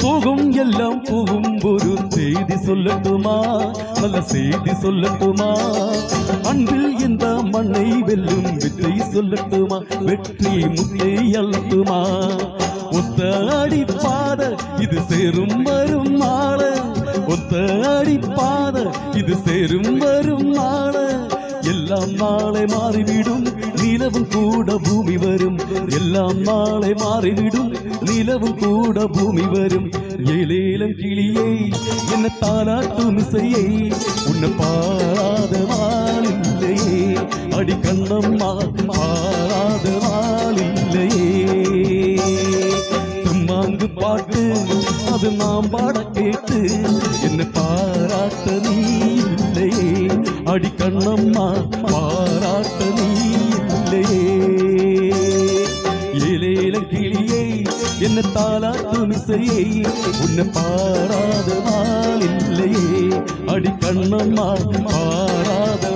சோகம் எல்லாம் போகும் ஒரு செய்தி சொல்லட்டுமா நல்ல செய்தி சொல்லட்டுமா அன்பில் இந்த மண்ணை வெல்லும் வெற்றி சொல்லட்டுமா வெற்றி முத்தை அள்ளட்டுமா ஒத்த அடி பாத இது சேரும் வரும் மாள ஒத்த அடி பாத இது சேரும் வரும் மாள எல்லாம் நாளை மாறிவிடும் நிலவும் கூட பூமி வரும் எல்லாம் நாளை மாறிவிடும் நிலவும் கூட பூமி வரும் ஏலேலம் கிளியை என்ன தாலாட்டும் இசையை உன்னை பாராத வாழில்லையே அடி கண்ணம்மா பாராத வாழில்லையே தும்மாங்கு பாட்டு அது நாம் பாட கேட்டு என்ன பாராட்ட நீ இல்லையே அடி கண்ணம்மா பாராட்ட நீ இல்லையே ஏலேலம் கிளியை என்ன தாலாட்டும் இசையை உன்னை பாராத நாள் இல்லையே அடி கண்ணம்மா பாராத